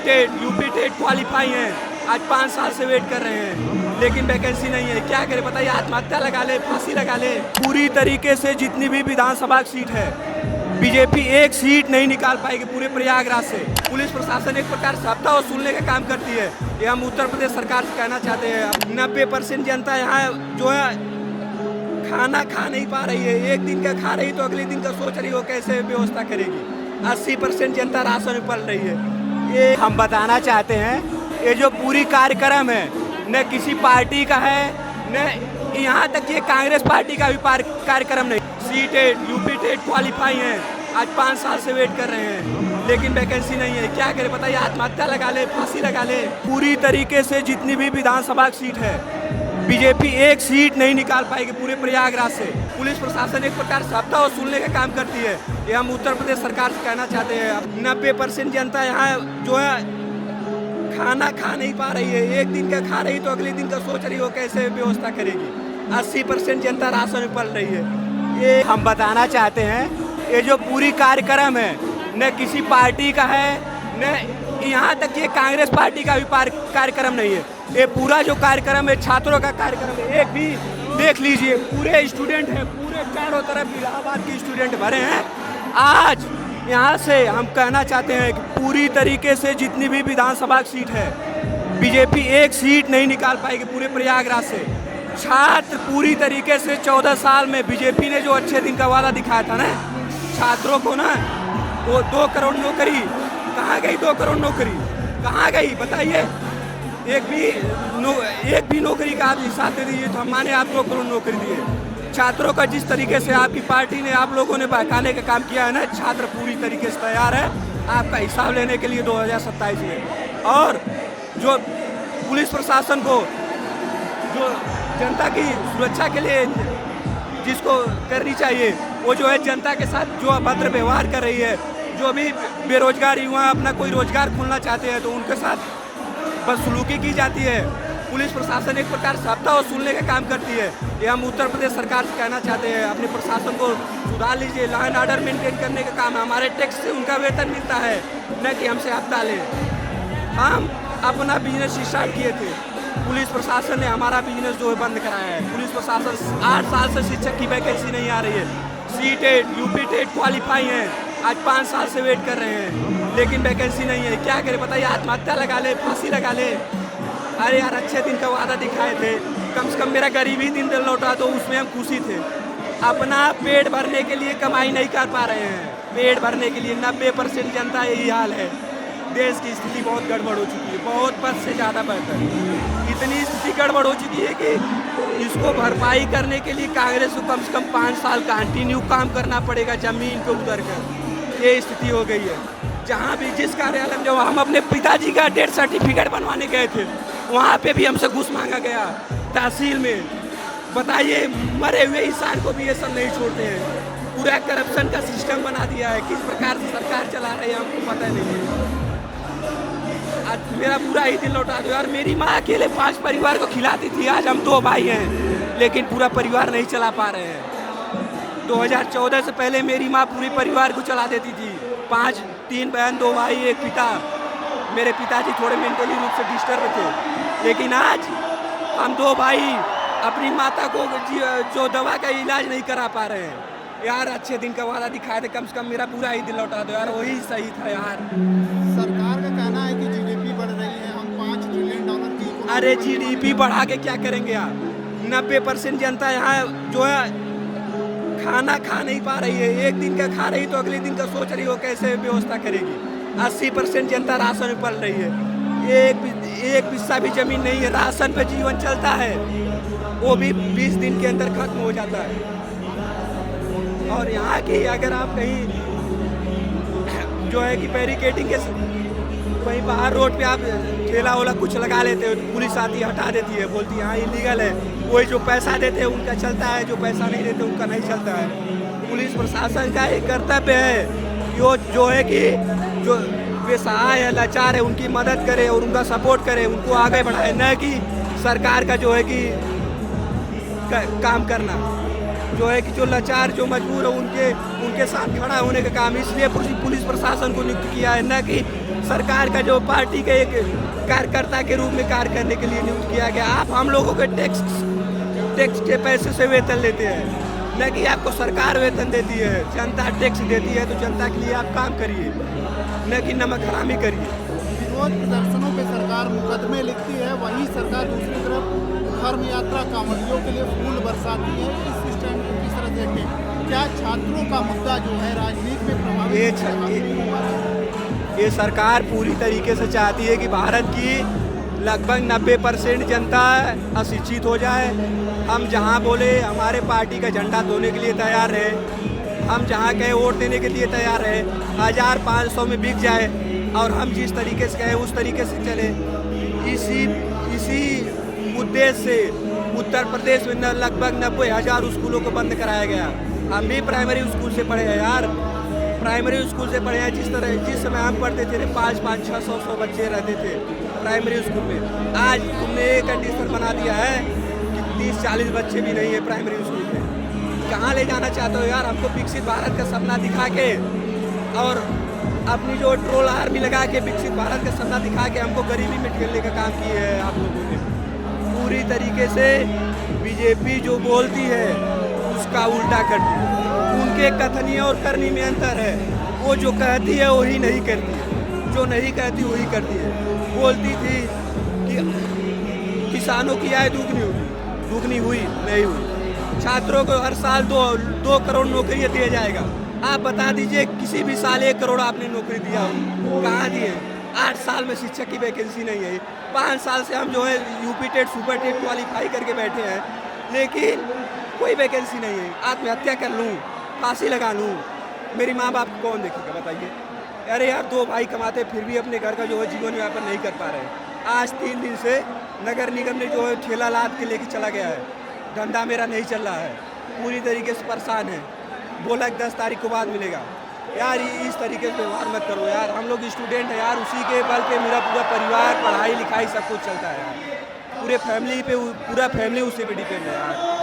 TET UP TET qualify हैं, आज 5 साल से वेट कर रहे हैं लेकिन वैकेंसी नहीं है। क्या करें बताइए, आत्महत्या लगा ले, फांसी लगा ले। पूरी तरीके से जितनी भी विधानसभा सीट है बीजेपी एक सीट नहीं निकाल पाएगी पूरे प्रयागराज से। पुलिस प्रशासन एक प्रकार से हफ्ता वसूलने का काम करती है। ये हम उत्तर प्रदेश सरकार से कहना चाहते हैं। 90% जनता यहाँ जो है खाना खा नहीं पा रही है। एक दिन का खा रही तो अगले दिन का सोच रही हो कैसे व्यवस्था करेगी। 80% जनता राशन में पल रही है। ये हम बताना चाहते हैं, ये जो पूरी कार्यक्रम है न किसी पार्टी का है, न यहाँ तक ये कांग्रेस पार्टी का भी कार्यक्रम नहीं। C TET UP TET qualify हैं, आज 5 साल से वेट कर रहे हैं लेकिन वैकेंसी नहीं है। क्या करें बताइए, आत्महत्या लगा ले, फांसी लगा ले। पूरी तरीके से जितनी भी विधानसभा सीट है बीजेपी एक सीट नहीं निकाल पाएगी पूरे प्रयागराज से। पुलिस प्रशासन एक प्रकार से हफ्ता वसूलने का काम करती है। ये हम उत्तर प्रदेश सरकार से कहना चाहते हैं। 90% जनता यहाँ जो है खाना खा नहीं पा रही है। एक दिन का खा रही तो अगले दिन का सोच रही हो कैसे व्यवस्था करेगी। 80% जनता राशन में पल रही है। ये हम बताना चाहते हैं, ये जो पूरी कार्यक्रम है न किसी पार्टी का है, न यहाँ तक ये कांग्रेस पार्टी का भी कार्यक्रम नहीं है। ये पूरा जो कार्यक्रम है छात्रों का कार्यक्रम है। एक भी देख लीजिए, पूरे स्टूडेंट हैं, पूरे चारों तरफ इलाहाबाद के स्टूडेंट भरे हैं। आज यहाँ से हम कहना चाहते हैं कि पूरी तरीके से जितनी भी विधानसभा सीट है बीजेपी एक सीट नहीं निकाल पाएगी पूरे प्रयागराज से। छात्र पूरी तरीके से 14 साल में बीजेपी ने जो अच्छे दिन का वादा दिखाया था ना छात्रों को ना, वो 2 करोड़ नौकरी कहाँ गई? 2 करोड़ नौकरी कहाँ गई बताइए? एक भी नौकरी का आप हिसाब दे दीजिए तो हम माने आप 2 करोड़ नौकरी दिए। छात्रों का जिस तरीके से आपकी पार्टी ने, आप लोगों ने बहकाने का काम किया है ना, छात्र पूरी तरीके से तैयार है आपका हिसाब लेने के लिए 2027 में। और जो पुलिस प्रशासन को जो जनता की सुरक्षा के लिए जिसको करनी चाहिए, वो जो है जनता के साथ जो अभद्र व्यवहार कर रही है। जो भी बेरोजगार युवा अपना कोई रोजगार खोलना चाहते हैं तो उनके साथ बदसलूकी की जाती है। पुलिस प्रशासन एक प्रकार से हफ्ता वसूलने का काम करती है। ये हम उत्तर प्रदेश सरकार से कहना चाहते हैं, अपने प्रशासन को सुधार लीजिए। लॉ एंड ऑर्डर मेंटेन करने का काम है। हमारे टैक्स से उनका वेतन मिलता है, न कि हमसे हफ्ता लें। हम अपना बिजनेस स्टार्ट किए थे, पुलिस प्रशासन ने हमारा बिजनेस जो है बंद कराया है। पुलिस प्रशासन 8 साल से शिक्षक की वैकेंसी नहीं आ रही है। C TET UP TET qualify हैं, आज 5 साल से वेट कर रहे हैं लेकिन वैकेंसी नहीं है। क्या करें बताइए, आत्महत्या लगा ले, फांसी लगा ले। अरे यार, अच्छे दिन का वादा दिखाए थे, कम से कम मेरा गरीबी दिन लौटा तो उसमें हम खुशी थे। अपना पेट भरने के लिए कमाई नहीं कर पा रहे हैं। पेट भरने के लिए 90% जनता यही हाल है। देश की स्थिति बहुत गड़बड़ हो चुकी है, बहुत पद से ज़्यादा बेहतर। इतनी स्थिति गड़बड़ हो चुकी है कि इसको भरपाई करने के लिए कांग्रेस को कम से कम 5 साल कंटिन्यू काम करना पड़ेगा ज़मीन पे उतर कर। ये स्थिति हो गई है। जहाँ भी जिस कार्यालय में, जब हम अपने पिताजी का डेथ सर्टिफिकेट बनवाने गए थे, वहाँ पे भी हमसे घूस मांगा गया तहसील में। बताइए, मरे हुए इंसान को भी ये सब नहीं छोड़ते हैं। पूरा करप्शन का सिस्टम बना दिया है। किस प्रकार से सरकार चला रही है हमको पता नहीं है। आज मेरा पूरा ही दिल लौटा दो यार। मेरी माँ अकेले 5 परिवार को खिलाती थी, आज हम 2 भाई हैं लेकिन पूरा परिवार नहीं चला पा रहे हैं। 2014 से पहले मेरी माँ पूरे परिवार को चला देती थी। 3 बहन, 2 भाई, 1 पिता। मेरे पिताजी थोड़े मेंटली रूप से डिस्टर्ब थे, लेकिन आज हम 2 भाई अपनी माता को जो दवा का इलाज नहीं करा पा रहे हैं। यार, अच्छे दिन का वादा दिखाए थे, कम से कम मेरा पूरा ही दिल लौटा दो यार, वही सही था यार। सरकार का कहना है कि जीडीपी बढ़ रही है, हम $5 ट्रिलियन की। अरे जीडीपी बढ़ा के क्या करेंगे यार? 90% जनता यहाँ जो है खाना खा नहीं पा रही है। एक दिन का खा रही तो अगले दिन का सोच रही हो कैसे व्यवस्था करेगी। 80% जनता राशन में पल रही है। एक हिस्सा भी जमीन नहीं है। राशन पे जीवन चलता है, वो भी 20 दिन के अंदर खत्म हो जाता है। और यहाँ की अगर आप कहीं जो है कि बैरिकेडिंग के कहीं बाहर रोड पे आप ठेला वोला कुछ लगा लेते हो तो पुलिस आती है, हटा देती है, बोलती है हाँ इलीगल है। वही जो पैसा देते हैं उनका चलता है, जो पैसा नहीं देते उनका नहीं चलता है। पुलिस प्रशासन का एक कर्तव्य है जो है कि जो बेसहाय है, लाचार है, उनकी मदद करे और उनका सपोर्ट करे, उनको आगे बढ़ाए, न कि सरकार का जो है कि काम करना। जो है कि जो लाचार जो मजबूर है उनके साथ खड़ा होने का काम, इसलिए पुलिस प्रशासन को नियुक्त किया है, न कि सरकार का जो पार्टी के एक कार्यकर्ता के रूप में कार्य करने के लिए नियुक्त किया गया। आप हम लोगों के टैक्स के पैसे से वेतन लेते हैं, न कि आपको सरकार वेतन देती है। जनता टैक्स देती है तो जनता के लिए आप काम करिए, न कि नमक हरामी करिए। विरोध प्रदर्शनों पे सरकार मुकदमे लिखती है, वहीं सरकार दूसरी तरफ धर्म यात्रा कांवड़ियों के लिए फूल बरसाती है। इस स्टैंड को किस तरह देखें? क्या छात्रों का मुद्दा जो है राजनीति में प्रभावित? ये सरकार पूरी तरीके से चाहती है कि भारत की लगभग 90% जनता अशिक्षित हो जाए। हम जहां बोले हमारे पार्टी का झंडा धोने के लिए तैयार है, हम जहां कहे वोट देने के लिए तैयार है, 1500 में बिक जाए और हम जिस तरीके से कहे उस तरीके से चले। इसी उद्देश्य से उत्तर प्रदेश में लगभग 90,000 स्कूलों को बंद कराया गया। हम भी प्राइमरी स्कूल से पढ़े हैं यार, प्राइमरी स्कूल से पढ़े हैं। जिस समय हम पढ़ते थे 500, 600 बच्चे रहते थे प्राइमरी स्कूल में। आज तुमने एक कंडीशन बना दिया है कि 30-40 बच्चे भी नहीं है प्राइमरी स्कूल में। कहाँ ले जाना चाहते हो यार? हमको विकसित भारत का सपना दिखा के और अपनी जो ट्रोल आर्मी लगा के विकसित भारत का सपना दिखा के हमको गरीबी में ठेलने का काम किए है आप लोगों ने। पूरी तरीके से बीजेपी जो बोलती है उसका उल्टा करती है। उनके कथनी और करनी में अंतर है। वो जो कहती है वही नहीं करती है, जो नहीं कहती वही करती है। बोलती थी कि किसानों की आय दुगनी हुई, नहीं हुई। छात्रों को हर साल 2 करोड़ नौकरियाँ दिया जाएगा। आप बता दीजिए किसी भी साल 1 करोड़ आपने नौकरी दिया हो? कहाँ दिए? 8 साल में शिक्षक की वैकेंसी नहीं है। 5 साल से हम जो है UP TET super TET qualify करके बैठे हैं, लेकिन कोई वैकेंसी नहीं है। आत्महत्या कर लूँ, फांसी लगा लूँ, मेरी माँ बाप को कौन देखेगा बताइए? अरे यार 2 भाई कमाते फिर भी अपने घर का जो है जीवन यापन नहीं कर पा रहे। आज 3 दिन से नगर निगम ने जो है ठेला लाद के लेके चला गया है। धंधा मेरा नहीं चल रहा है, पूरी तरीके से परेशान है। बोला 10 तारीख को बाद मिलेगा। यार इस तरीके से व्यवहार मत करो यार। हम लोग स्टूडेंट हैं यार, उसी के बल पे मेरा पूरा परिवार, पढ़ाई लिखाई सब कुछ चलता है। पूरा फैमिली उसी पे डिपेंड है यार।